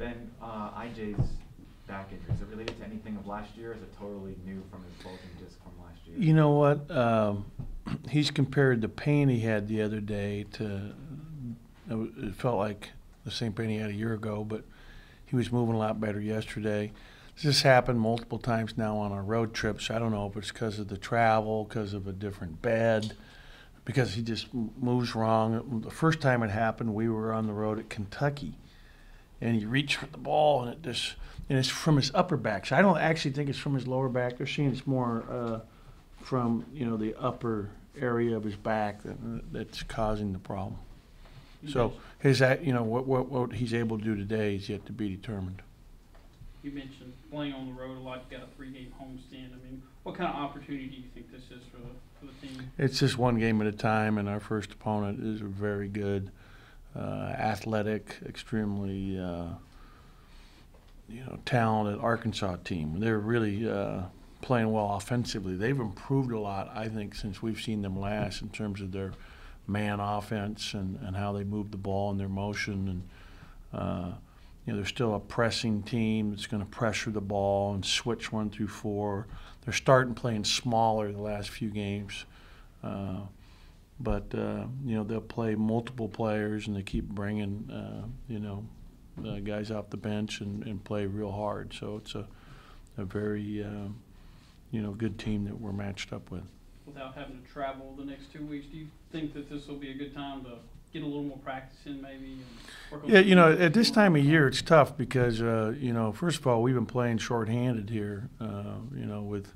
Ben, IJ's back injury, is it related to anything of last year, or is it totally new from his bulging disc from last year? You know what? He's compared the pain he had the other day to, it felt like the same pain he had a year ago, but he was moving a lot better yesterday. This happened multiple times now on our road trips. I don't know if it's because of the travel, because of a different bed, because he just moves wrong. The first time it happened, we were on the road at Kentucky, and he reached for the ball, and it's from his upper back. So I don't actually think it's from his lower back. They're saying it's more from the upper area of his back that's causing the problem. So what he's able to do today is yet to be determined. You mentioned playing on the road a lot. You got a 3-game homestand. I mean, what kind of opportunity do you think this is for the team? It's just one game at a time, and our first opponent is a very good, athletic, extremely talented Arkansas team. They're really playing well offensively. They've improved a lot, I think, since we've seen them last in terms of their man offense and how they move the ball and their motion. And they're still a pressing team that's going to pressure the ball and switch 1 through 4. They're starting playing smaller the last few games. But they'll play multiple players, and they keep bringing, guys off the bench and play real hard. So it's a very, good team that we're matched up with. Without having to travel the next 2 weeks, do you think that this will be a good time to get a little more practice in maybe? And work on at this time of year it's tough because, first of all, we've been playing shorthanded here, with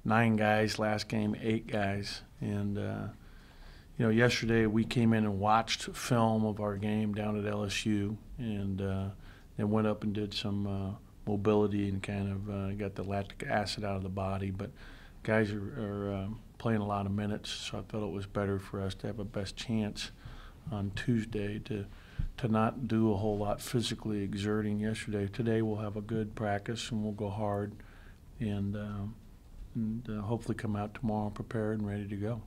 9 guys, last game 8 guys. And, yesterday we came in and watched film of our game down at LSU and then went up and did some mobility and kind of got the lactic acid out of the body. But guys are playing a lot of minutes, so I thought it was better for us to have a best chance on Tuesday to not do a whole lot physically exerting yesterday. Today we'll have a good practice and we'll go hard and hopefully come out tomorrow prepared and ready to go.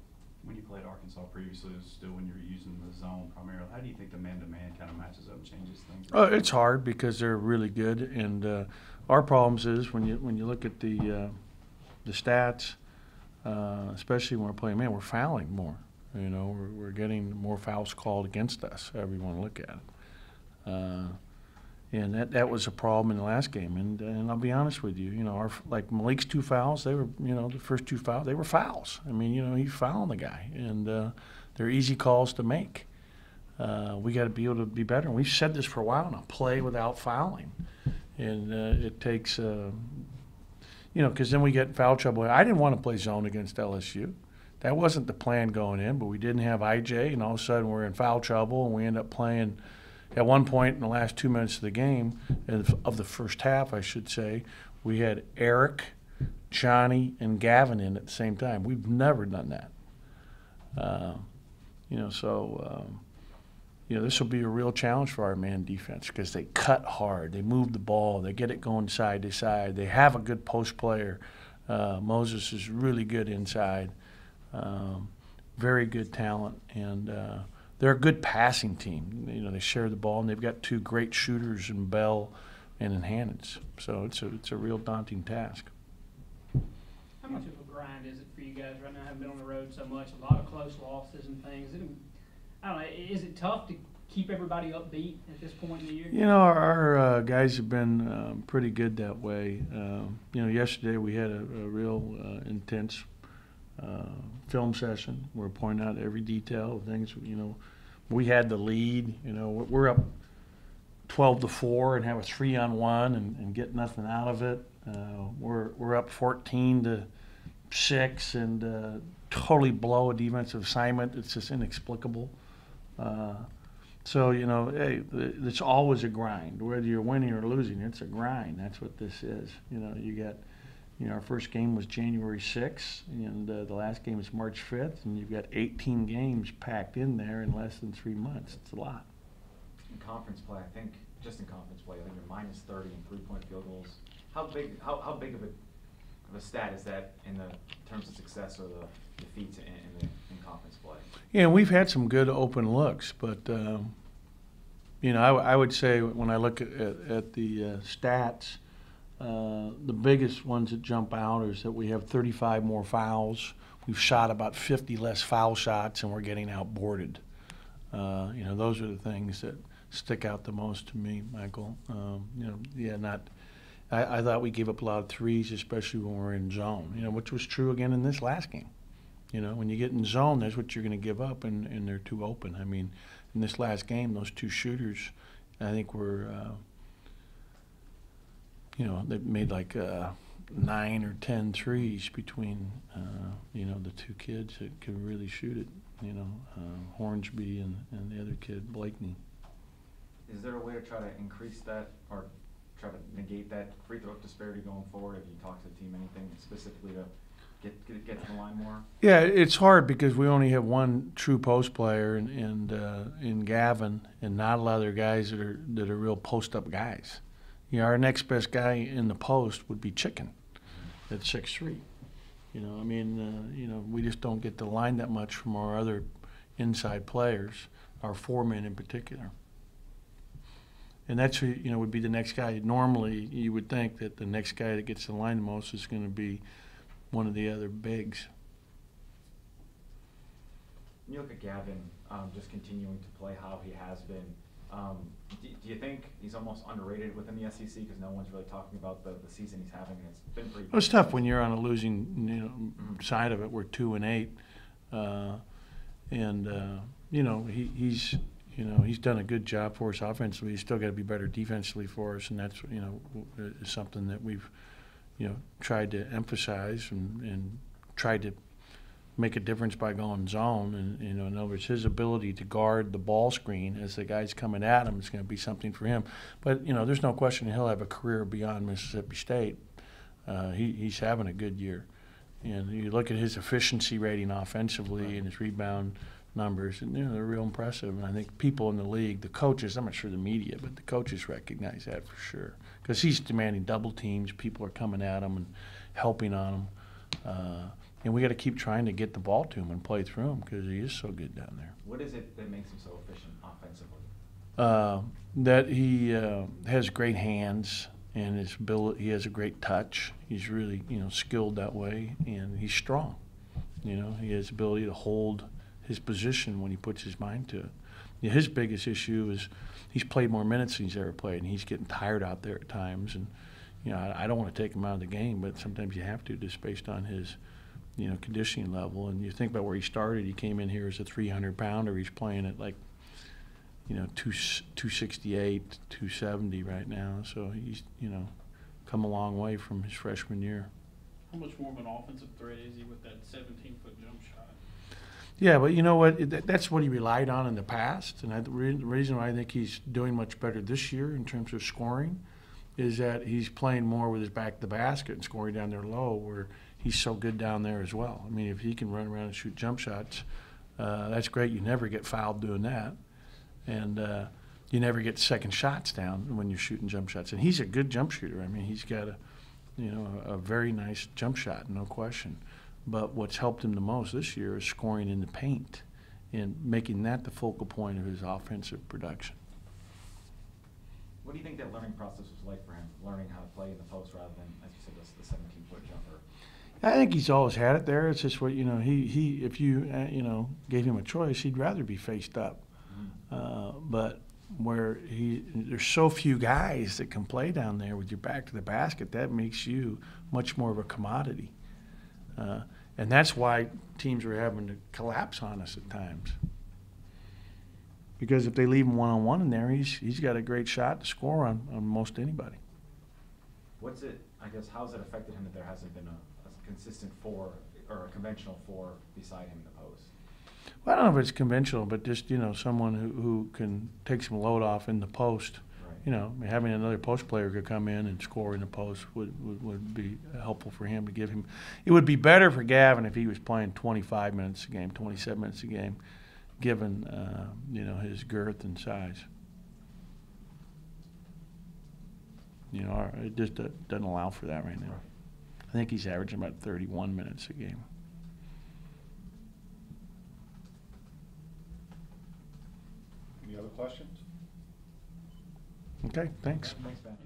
When you played Arkansas previously, it was still when you were using the zone primarily. How do you think the man-to-man kind of matches up and changes things? It's hard because they're really good, and our problems is when you look at the stats, especially when we're playing man, we're fouling more. We're getting more fouls called against us. However you want to look at it, and that was a problem in the last game. And I'll be honest with you, like Malik's 2 fouls, they were the first 2 fouls, they were fouls. I mean, he's fouling the guy, and they're easy calls to make. We got to be able to be better. And we've said this for a while now: play without fouling, and it takes because then we get in foul trouble. I didn't want to play zone against LSU. That wasn't the plan going in, but we didn't have IJ, and all of a sudden we're in foul trouble, and we end up playing. At one point in the last 2 minutes of the game, of the first half, I should say, we had Eric, Johnny, and Gavin in at the same time. We've never done that. This will be a real challenge for our man defense because they cut hard, they move the ball, they get it going side to side. They have a good post player. Moses is really good inside. Very good talent, and they're a good passing team. They share the ball, and they've got 2 great shooters in Bell and in Hannons. So it's a real daunting task. How much of a grind is it for you guys right now? Having been on the road so much, a lot of close losses and things. I don't know. Is it tough to keep everybody upbeat at this point in the year? Our guys have been pretty good that way. Yesterday we had a real intense film session. We're pointing out every detail of things. We had the lead. We're up 12-4 and have a 3-on-1 and get nothing out of it. We're up 14-6 and totally blow a defensive assignment. It's just inexplicable. Hey, it's always a grind. Whether you're winning or losing, it's a grind. That's what this is. You got. Our first game was January 6th, and the last game was March 5th, and you've got 18 games packed in there in less than 3 months. It's a lot. In conference play, I think, just in conference play, I think you're minus 30 in 3-point field goals. How big of a stat is that in terms of success or the defeats in conference play? Yeah, we've had some good open looks, but You know, I would say when I look at the stats, the biggest ones that jump out is that we have 35 more fouls. We've shot about 50 less foul shots, and we're getting outboarded. You know, those are the things that stick out the most to me, Michael. You know, yeah, I thought we gave up a lot of threes, especially when we're in zone, you know, which was true again in this last game. You know, when you get in zone, that's what you're going to give up, and they're too open. I mean, in this last game, those two shooters, I think were, you know, they made like 9 or 10 threes between, you know, the two kids that could really shoot it, you know, Hornsby and the other kid, Blakeney. Is there a way to try to increase that or try to negate that free throw disparity going forward? If you talk to the team, anything specifically to get to the line more? Yeah, it's hard because we only have one true post player in Gavin, and not a lot of other guys that are real post up guys. You know, our next best guy in the post would be Chicken at 6'3". You know, I mean, you know, we just don't get the line that much from our other inside players, our foremen in particular. And that's who, you know, would be the next guy. Normally, you would think that the next guy that gets the line the most is going to be one of the other bigs. When you look at Gavin, just continuing to play how he has been, do you think he's almost underrated within the SEC because no one's really talking about the season he's having, and it's been pretty. Well, it's tough when you're on a losing, you know, side of it. We're 2-8, you know, he's. You know, he's done a good job for us offensively. He's still got to be better defensively for us, and that's, you know, is something that we've, you know, tried to emphasize and tried to make a difference by going zone. And, you know, in other words, his ability to guard the ball screen as the guy's coming at him is going to be something for him. But, you know, there's no question he'll have a career beyond Mississippi State. He's having a good year. And you look at his efficiency rating offensively and his rebound numbers, and you know, they're real impressive. And I think people in the league, the coaches, I'm not sure the media, but the coaches recognize that for sure, because he's demanding double teams. People are coming at him and helping on him, and we got to keep trying to get the ball to him and play through him because he is so good down there. What is it that makes him so efficient offensively? That he has great hands, and his ability, he has a great touch. He's really, you know, skilled that way, and he's strong. You know, he has the ability to hold his position when he puts his mind to it. You know, his biggest issue is he's played more minutes than he's ever played, and he's getting tired out there at times. And you know, I don't want to take him out of the game, but sometimes you have to, just based on his, you know, conditioning level. And you think about where he started. He came in here as a 300-pounder. He's playing at like, you know, 268, 270 right now. So he's, you know, come a long way from his freshman year. How much more of an offensive threat is he with that 17-foot jump shot? Yeah, but you know what? That's what he relied on in the past, and the reason why I think he's doing much better this year in terms of scoring is that he's playing more with his back to the basket and scoring down there low, where he's so good down there as well. I mean, if he can run around and shoot jump shots, that's great. You never get fouled doing that, and you never get second shots down when you're shooting jump shots. And he's a good jump shooter. I mean, he's got a very nice jump shot, no question. But what's helped him the most this year is scoring in the paint and making that the focal point of his offensive production. What do you think that learning process was like for him, learning how to play in the post rather than, as you said, the 17-foot jumper? I think he's always had it there. It's just what, you know, he if you, you know, gave him a choice, he'd rather be faced up. But where there's so few guys that can play down there with your back to the basket, that makes you much more of a commodity. And that's why teams are having to collapse on us at times. Because if they leave him one-on-one in there, he's got a great shot to score on most anybody. What's it, I guess, how's it affected him that there hasn't been a consistent 4 or a conventional 4 beside him in the post? Well, I don't know if it's conventional, but just, you know, someone who can take some load off in the post. Right. You know, having another post player could come in and score in the post would be helpful for him to give him. It would be better for Gavin if he was playing 25 minutes a game, 27 minutes a game, given, you know, his girth and size. You know, it just doesn't allow for that right now. I think he's averaging about 31 minutes a game. Any other questions? Okay, thanks. Thanks, Ben.